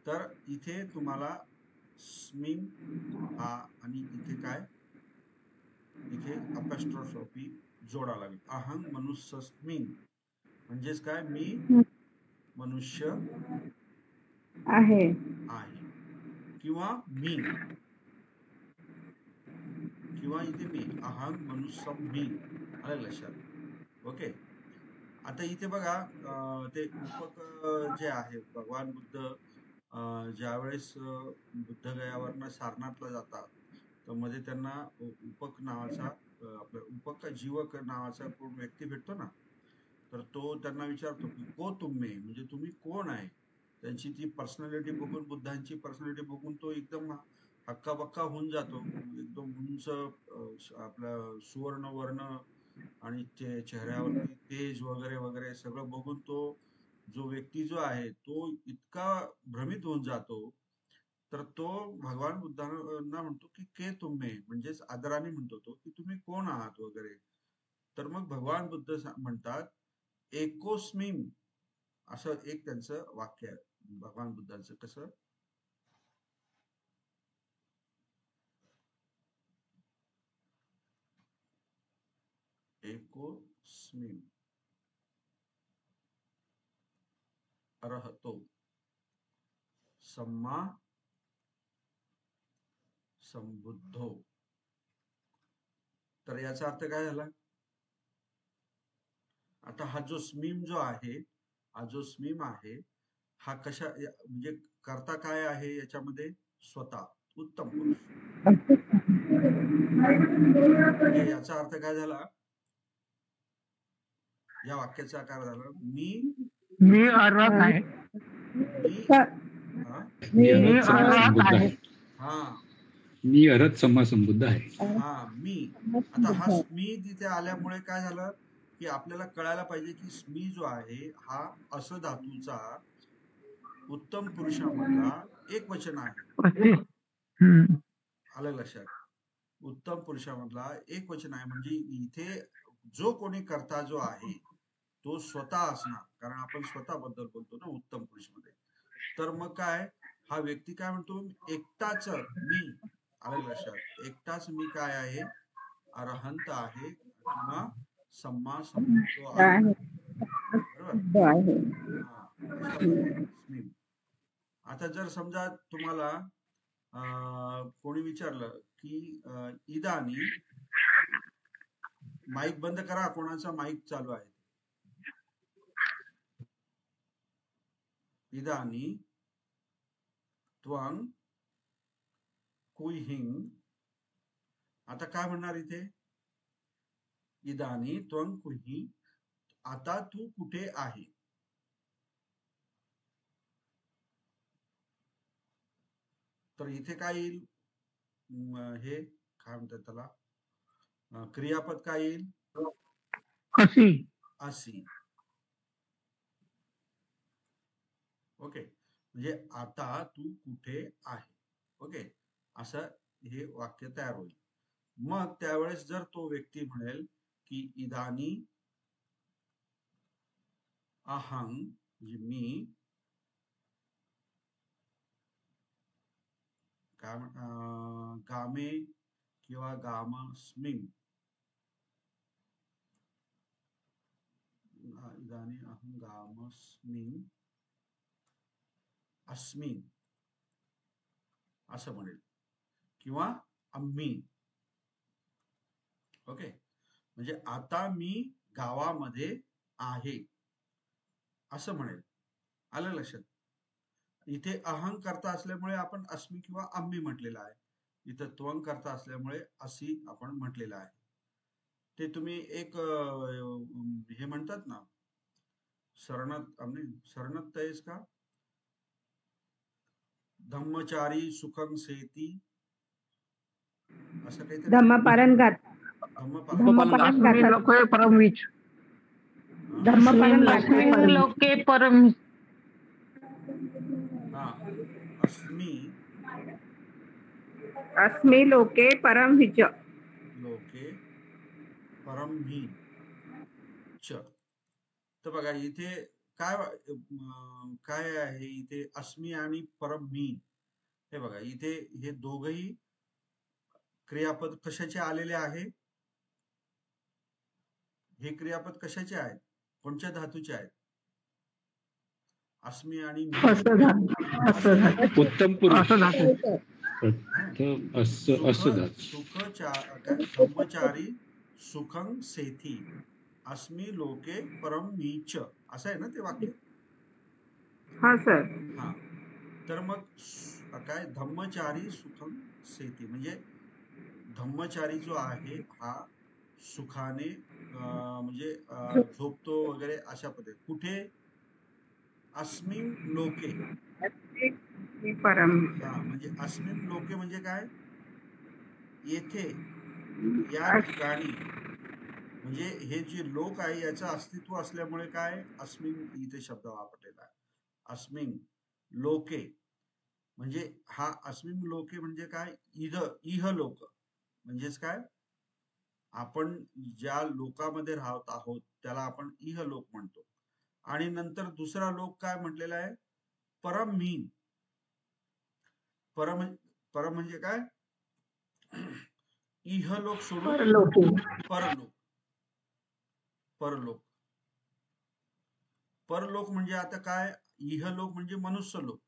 तर इथे तुम्हाला स्मिन हा आणि इथे काय, इथे अपॉस्ट्रोफी जोडा लागेल. अहंग मनुष्यस्मिन म्हणजेच काय, मी मनुष्य आहे आहे किंवा मी, किंवा इथे मी अहंग मनुष्यम मी, आलं लक्षात. ओके. आता इथे बघा ते उपक जे आहे, भगवान बुद्ध ज्यावेळेस बुद्धगयावरनं सारनाथला जातात, तर मध्ये त्यांना उपक नावाचा आपला उपक जीवक नावाचा कोण व्यक्ती भेटतो ना, तर तो त्यांना विचारतो की को तुम्ही, म्हणजे तुम्ही कोण आहे. त्यांची ती पर्सनॅलिटी बघून, बुद्धांची पर्सनॅलिटी बघून तो एकदम हक्काबक्का होऊन जातो. एकदम उंच आपला सुवर्ण वर्ण आणि चेहऱ्यावरती तेज वगैरे वगैरे सगळं बघून तो जो व्यक्ती जो आहे तो इतका भ्रमित होऊन जातो. तर तो भगवान बुद्धांना म्हणतो की के तुम्ही, म्हणजेच आदराने म्हणतो तो की तुम्ही कोण आहात वगैरे. तर मग भगवान बुद्ध म्हणतात एकोस्मिन, असं एक त्यांचं वाक्य आहे भगवान बुद्धांचं. कसं? एकोस्मिन अर्हतो सम्मा संबुद्धो. तर याचा अर्थ काय झाला? आता हा जो स्मीम जो आहे, हा जो स्मीम आहे, हा कशा म्हणजे करता काय आहे याच्यामध्ये? स्वतः, उत्तम पुरुष. म्हणजे याचा अर्थ काय झाला, या वाक्याचा आकार झाला मी अर्हक आहे. मी हा मी अर्हत सम्मा अर्हक संबुद्ध आहे. आहे. हा मी अर्हत सम्मा संबुद्ध आहे. हा मी. आता हा स्मी तिथे आल्यामुळे काय झालं की आपल्याला कळायला पाहिजे की स्मी जो आहे हा अस धातूचा उत्तम पुरुषामधला एक वचन आहे. आलं लक्षात? उत्तम पुरुषामधला एक वचन आहे, म्हणजे इथे जो कोणी कर्ता जो आहे तो स्वतः असणार, कारण आपण स्वतःबद्दल बोलतो ना उत्तम पुरुष मध्ये. तर मग काय, हा व्यक्ती काय म्हणतो, एकटाच मी. आलं लक्षात? एकटाच मी काय आहे, अरहंत आहे किंवा सम्मा संबुद्धो आहे. बरोबर. आहे हा, अशा पद्धतीने. आता जर समजा तुम्हाला कोणी विचारलं की इदानी, माईक बंद करा, कोणाचा माईक चालू आहे. इदानी त्वं कुहिंग, आता काय म्हणणार इथे? इदानी त्वं कुहि, आता तू कुठे आहे. तर इथे काय येईल? हे काय म्हणतात त्याला, क्रियापद काय येईल? अशी. अशी. ओके, म्हणजे आता तू कुठे आहे. ओके, असं हे वाक्य तयार होईल. मग त्यावेळेस जर तो व्यक्ती म्हणेल की इदानी अहं, म्हणजे मी काय गामे किंवा गामस्मिन, इदानी अहं गामस्मिन अस्मिन असं म्हणेल, किंवा आम्ही. ओके, म्हणजे आता मी गावामध्ये आहे असं म्हणेल. आलं लक्षात? इथे अहं करता असल्यामुळे आपण अस्मी किंवा आम्ही म्हटलेलं आहे. इथं त्वंग करता असल्यामुळे अशी आपण म्हटलेलं आहे. ते तुम्ही एक हे म्हणतात ना, शरणत तयस का, धम्मचारी सुखं सेती, असं काहीतरी धम्मपालन गाथा. धम्मपालन अस्मिन् गाथा. लोके परमवीच. धम्मपालन गाथा. अस्मिन् लोके परमवीच. हा, अस्मी अस्मि लोके परम विच. लोके परम मी च. तर बघा इथे काय आहे, इथे अस्मी आणि परम मी. हे बघा इथे हे दोघही क्रियापद कशाचे आलेले आहे? हे क्रियापद कशाचे आहेत? कोणत्या धातूचे आहेत? अस्मी आणि मी. उत्तम पुरुष. धम्मचारी सुखं सेथी अस्मी लोके परम मीच, असं आहे ना ते वाक्य. हा सर. हा, तर मग काय धम्मचारी सुखं सेती, म्हणजे धम्मचारी जो आहे हा सुखाने म्हणजे झोपतो वगैरे अशा पद्धती. कुठे? अस्मिन लोके. परम. हा, म्हणजे अस्मिन लोके म्हणजे काय? येथे, या ठिकाणी. म्हणजे हे जे लोक आहे याचं अस्तित्व असल्यामुळे काय अस्मिन इथे शब्द वापरलेला आहे. अस्मिन लोके म्हणजे हा अस्मिन लोके म्हणजे काय? इह लोक म्हणजेच काय? आपण ज्या लोकामध्ये राहत आहोत त्याला आपण इह लोक म्हणतो. आणि नंतर दुसरा लोक काय म्हटलेला आहे? परम मी. परम म्हणजे काय? इहलोक सोडून परलोक. परलोक. परलोक म्हणजे आता काय? इहलोक म्हणजे मनुष्य लोक,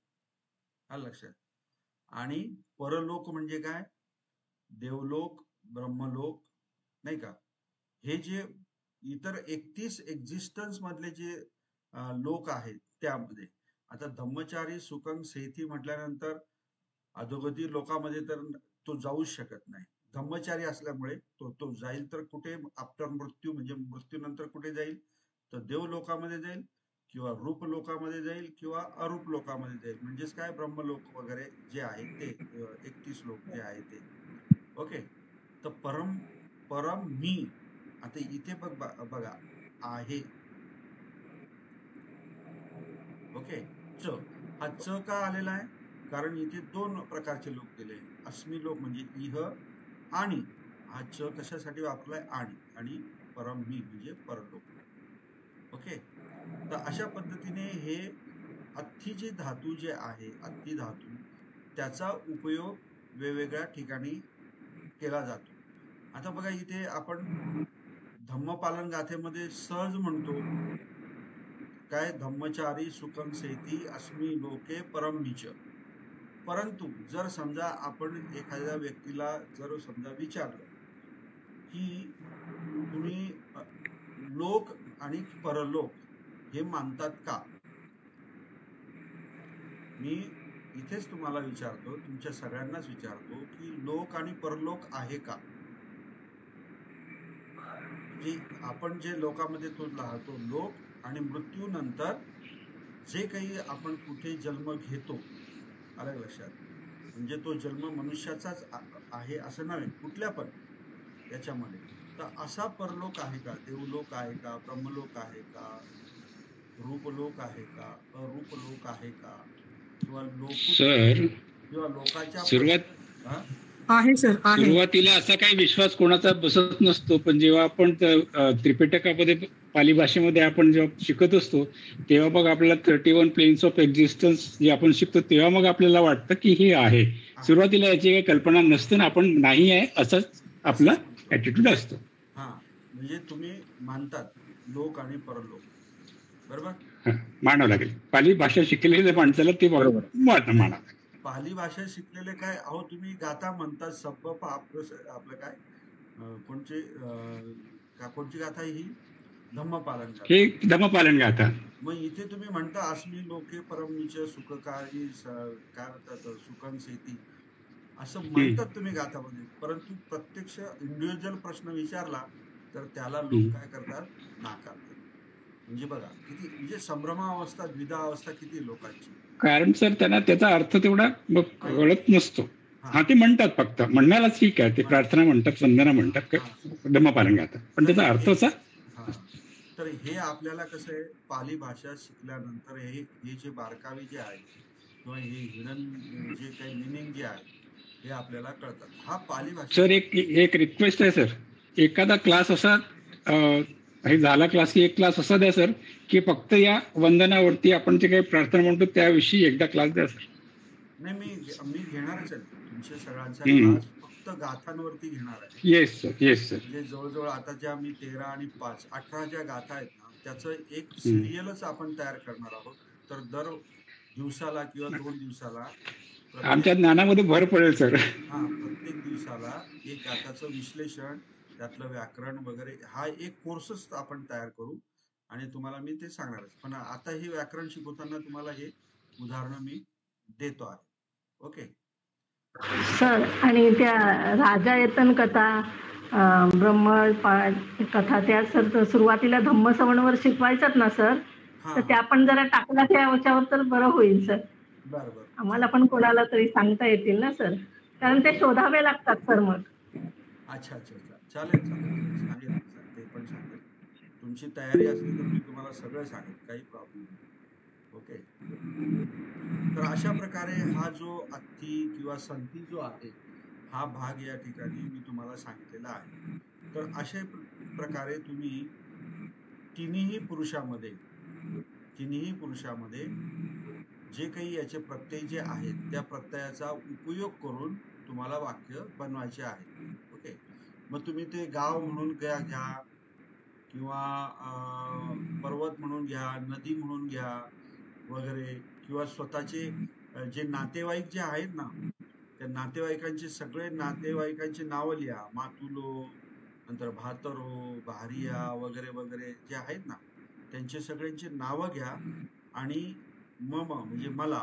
हा लक्षात. आणि परलोक म्हणजे काय? देवलोक, ब्रह्मलोक, नाही का. हे जे इतर 31 एक्झिस्टन्स मधले जे लोक आहेत त्यामध्ये. आता धम्मचारी सुखं सेती म्हटल्यानंतर अधोगती लोकांमध्ये तर तो जाऊच शकत नाही. धम्मचारी असल्यामुळे तो जाईल तर कुठे? आफ्टर मृत्यू, म्हणजे मृत्यूनंतर कुठे जाईल? तर देव लोकांमध्ये जाईल, किंवा रूप लोकांमध्ये जाईल, किंवा अरूप लोकांमध्ये जाईल. म्हणजेच काय? ब्रह्मलोक वगैरे जे आहे ते 31 लोक जे आहे ते. ओके, तर परम मी. आता इथे बघा आहे. ओके, च. हा च का आलेला आहे? कारण इथे दोन प्रकारचे लोक दिले. अस्मी लोक म्हणजे इह, आणि हा च कशासाठी वापरलाय? आणि परम मी म्हणजे परलोक. ओके, तर अशा पद्धतीने हे अथ्थी जे धातू जे आहे, अथ्थी धातू, त्याचा उपयोग वेगवेगळ्या ठिकाणी केला जातो. आता बघा इथे आपण धम्मपालन गाथेमध्ये सहज म्हणतो काय? धम्मचारी सुखं सेती अस्मी लोके परम मीच. परंतु जर समजा आपण एखाद्या व्यक्तीला जर समजा विचारलं की तुम्ही लोक आणि परलोक हे मानतात का? मी इथेच तुम्हाला विचारतो, तुमच्या सगळ्यांनाच विचारतो की लोक आणि परलोक आहे का? म्हणजे आपण जे लोकांमध्ये तो राहतो लोक, आणि मृत्यूनंतर जे काही आपण कुठे जन्म घेतो, आलं लक्षात, म्हणजे तो जन्म मनुष्याचाच आहे असं नव्हे, कुठल्या पण याच्यामध्ये. तर असा परलोक आहे का, देवलोक आहे का, ब्रह्मलोक आहे का, रूपलोक आहे का, अरूपलोक आहे का, किंवा लोकुत्र, सर किंवा लोकाच्या सुरुवात हा? आहे सर, आहे. सुरुवातीला असा काही विश्वास कोणाचा बसत नसतो, पण जेव्हा आपण त्रिपिटकामध्ये पाली भाषेमध्ये आपण जेव्हा शिकत असतो तेव्हा मग आपल्याला 31 प्लेन्स ऑफ एक्झिस्टन्स जे आपण शिकतो तेव्हा मग आपल्याला वाटतं की हे आहे. सुरुवातीला याची काही कल्पना नसते ना, आपण नाही आहे असंच आपला ऍटिट्यूड असतो. हा, म्हणजे तुम्ही मानतात लोक आणि परलोक, बरोबर. मानावं लागेल. पाली भाषा शिकलेल्या माणसाला ते बरोबर मानावं. पाली भाषा शिकलेले काय, अहो तुम्ही गाथा म्हणतात, सब आपलं काय कोणची कोणची गाथा आहे ही, धम्मपालन गाथा. हे धम्मपालन गाथा. मग इथे तुम्ही म्हणता अस्मी लोके परमविच सुखकारी काय म्हणतात सुखं सेती, असं म्हणतात तुम्ही गाथामध्ये, परंतु प्रत्यक्ष इंडिव्हिज्युअल प्रश्न विचारला तर त्याला लोक काय करतात, नाकारतात. म्हणजे बघा किती, म्हणजे संभ्रमावस्था, द्विधावस्था किती लोकांची. कारण सर त्यांना त्याचा अर्थ तेवढा मग कळत नसतो. हा, ते म्हणतात फक्त म्हणण्याला ठीक आहे, ते प्रार्थना म्हणतात, वंदना म्हणतात, धम्मपालन गाथा, पण त्याचा अर्थ असा. तर हे आपल्याला कसं आहे, पाली भाषा शिकल्यानंतर हे जे बारकावे जे आहे किंवा हे हिडन जे काही मिनिंग जे आहे हे आपल्याला कळतात. हा पाली भाषा. सर एक रिक्वेस्ट आहे सर, एखादा क्लास असा हे झाला क्लास की एक क्लास असा द्या सर की फक्त या वंदनावरती आपण जे काही प्रार्थना म्हणतो त्याविषयी एकदा क्लास द्या सर. नाही, मी घेणारच आहे, तुमच्या सगळ्यांचा क्लास फक्त गाथांवरती घेणार आहे. Yes sir, yes sir. म्हणजे जवळजवळ आता ज्या मी 13 आणि 5 18 ज्या गाथा आहेत ना, त्याचं एक सिरियलच आपण तयार करणार आहोत. तर दर दिवसाला किंवा 2 दिवसाला आमच्या ज्ञानामध्ये भर पडेल सर. हा, प्रत्येक दिवसाला एक गाथाचं विश्लेषण, त्यातलं व्याकरण वगैरे, हा एक कोर्सच आपण तयार करू आणि तुम्हाला मी ते सांगणारच. पण आता हे व्याकरण शिकवताना तुम्हाला हे उदाहरणं मी देतो आहे. ओके सर, आणि त्या राजा येतन कथा, ब्रह्म कथा, त्या सर सुरुवातीला धम्मसवणवर शिकवायच्यात ना सर, तर त्या पण जरा टाकल्या त्या याच्यावर तर बरं होईल सर. बरोबर, आम्हाला पण कोणाला तरी सांगता येतील ना सर, कारण ते शोधावे लागतात सर मग. अच्छा अच्छा अच्छा, चालेल चालेल, सांगेल ते पण सांगेल. तुमची तयारी असली तर मी तुम्हाला सगळं सांगेल, काही प्रॉब्लेम नाही. ओके, तर अशा प्रकारे हा जो अत्ती किंवा संती जो आहे हा भाग या ठिकाणी मी तुम्हाला सांगितलेला आहे. तर अशा प्रकारे तुम्ही तिन्ही पुरुषामध्ये जे काही याचे प्रत्यय जे आहेत त्या प्रत्ययाचा उपयोग करून तुम्हाला वाक्य बनवायचे आहे. ओके, मग तुम्ही ते गाव म्हणून घ्या किंवा पर्वत म्हणून घ्या, नदी म्हणून घ्या वगैरे, किंवा स्वतःचे जे नातेवाईक जे आहेत ना, त्या नातेवाईकांचे सगळे नातेवाईकांची नावं लिहा. मातुलो, नंतर भातरो, भारिया वगैरे वगैरे जे आहेत ना, त्यांचे सगळ्यांची नावं घ्या आणि मम म्हणजे मला,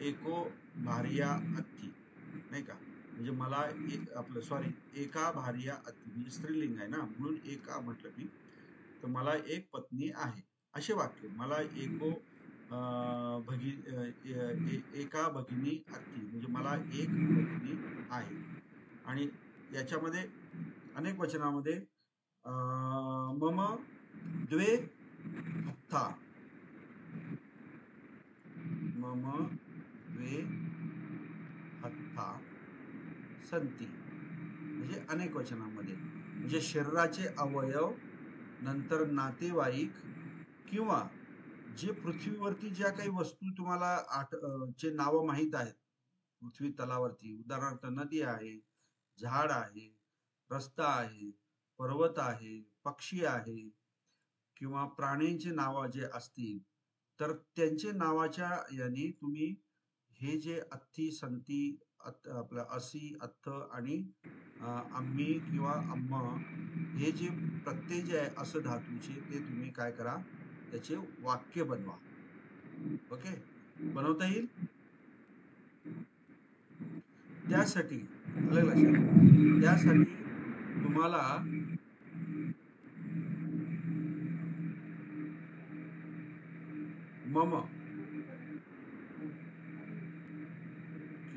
एको भारिया अत्ती, नाही का, म्हणजे मला आपलं सॉरी एका भारिया अत्ती म्हणजे स्त्रीलिंग आहे ना, म्हणून एका म्हटलं मी, तर मला एक पत्नी आहे, असे वाक्य. मला एको एका भगिनी अत्ती म्हणजे मला एक भगिनी आहे. आणि याच्यामध्ये अनेक वचनामध्ये मम द्वे हत्था, मम द्वे हत्था संती, म्हणजे अनेक वचनामध्ये, म्हणजे शरीराचे अवयव, नंतर नातेवाईक, किंवा जे पृथ्वीवरती ज्या काही वस्तू तुम्हाला जे नावं माहीत आहेत पृथ्वी तलावरती, उदाहरणार्थ नदी आहे, झाड आहे, रस्ता आहे, पर्वत आहे, पक्षी आहे, किंवा प्राण्यांची नावं जे असतील तर त्यांचे नावाच्या याने तुम्ही हे जे अत्ती संती आपलं असी अत्थ आणि आम्ही किंवा अम्म हे जे प्रत्यय जे आहे असं धातूचे, ते तुम्ही काय करा, त्याचे वाक्य बनवा. ओके, बनवता येईल. त्यासाठी आलं लक्षात, त्यासाठी तुम्हाला मम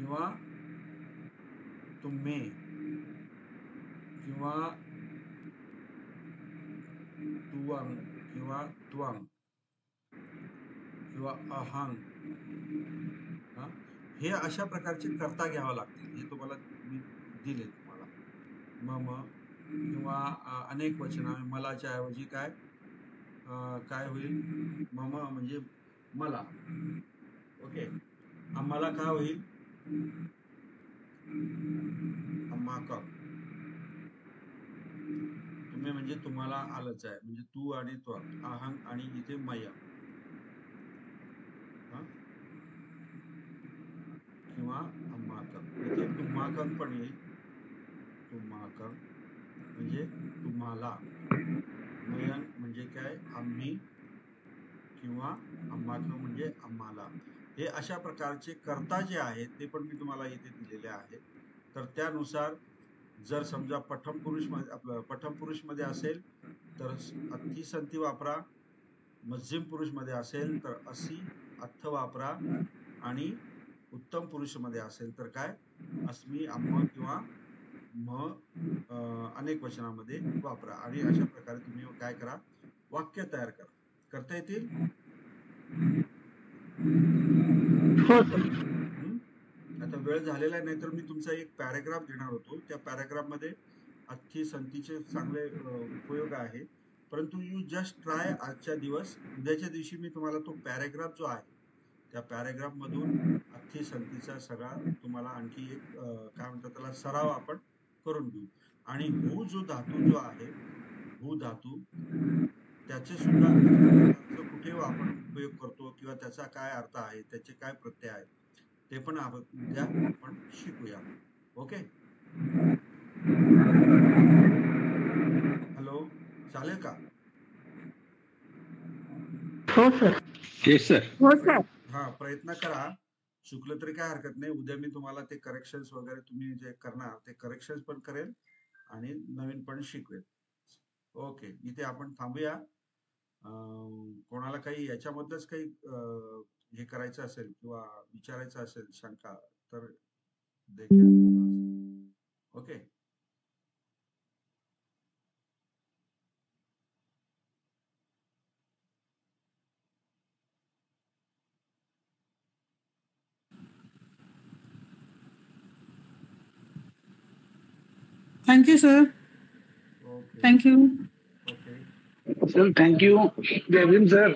किंवा तुम्ही किंवा तुवंग किंवा त्वंग किंवा अहंग, हे अशा प्रकारचे कर्ता घ्यावं लागतील. हे तुम्हाला मी दिले तुम्हाला. मम किंवा अनेक वचन मलाच्या ऐवजी काय काय होईल? मम म्हणजे मला. ओके. आम्हाला काय होईल? आम्हाक. तुम्ही म्हणजे तुम्हाला आलंच आहे, म्हणजे तू आणि त्वं. अहंग आणि इथे मय किंवा अम्माकं. इथे तुम्हाकं पण येईल. तुम्हाकं म्हणजे तुम्हाला. मयन म्हणजे काय? आम्ही किंवा अम्माकं म्हणजे आम्हाला. हे अशा प्रकारचे कर्ता जे आहेत ते पण मी तुम्हाला इथे दिलेले आहेत. तर त्यानुसार जर समजा प्रथम पुरुष मध्ये आपलं प्रथम पुरुष मध्ये असेल तर अति संती वापरा. मध्यम पुरुष मध्ये असेल तर असी अर्थ वापरा. आणि उत्तम पुरुष मध्ये असेल तर काय? अस्मी, अम्म किंवा म अनेक वचनामध्ये वापरा. आणि अशा प्रकारे तुम्ही काय करा? वाक्य तयार करा. करता येतील? हो सर. आता वेळ झालेला नाही तर मी तुमचा एक पॅराग्राफ देणार होतो. त्या पॅराग्राफ मध्ये अख्खी संतीचे चांगले उपयोग आहे. परंतु यू जस्ट ट्राय आजच्या दिवस. उद्याच्या दिवशी मी तुम्हाला तो पॅराग्राफ जो आहे त्या पॅराग्राफ मधून अख्खी संतीचा सगळा तुम्हाला आणखी एक काय म्हणतात त्याला सराव आपण करून घेऊ. आणि भू जो धातू जो आहे, भू धातू, त्याचे सुद्धा कुठे आपण उपयोग करतो किंवा त्याचा काय अर्थ आहे, त्याचे काय प्रत्यय आहेत ते पण उद्या आपण शिकूया. ओके. हॅलो, चालेल का? हो सर. Yes sir. हो सर. हा, प्रयत्न करा. चुकलं तरी काय हरकत नाही. उद्या मी तुम्हाला ते करेक्शन्स वगैरे तुम्ही जे करणार ते करेक्शन्स पण करेल आणि नवीन पण शिकवेल. ओके, इथे आपण थांबूया. कोणाला काही याच्याबद्दलच काही हे करायचं असेल किंवा विचारायचं असेल शंका तर देखील. Okay. Thank you, sir. Okay. Thank you. Okay. Sir thank you. जय भीम सर.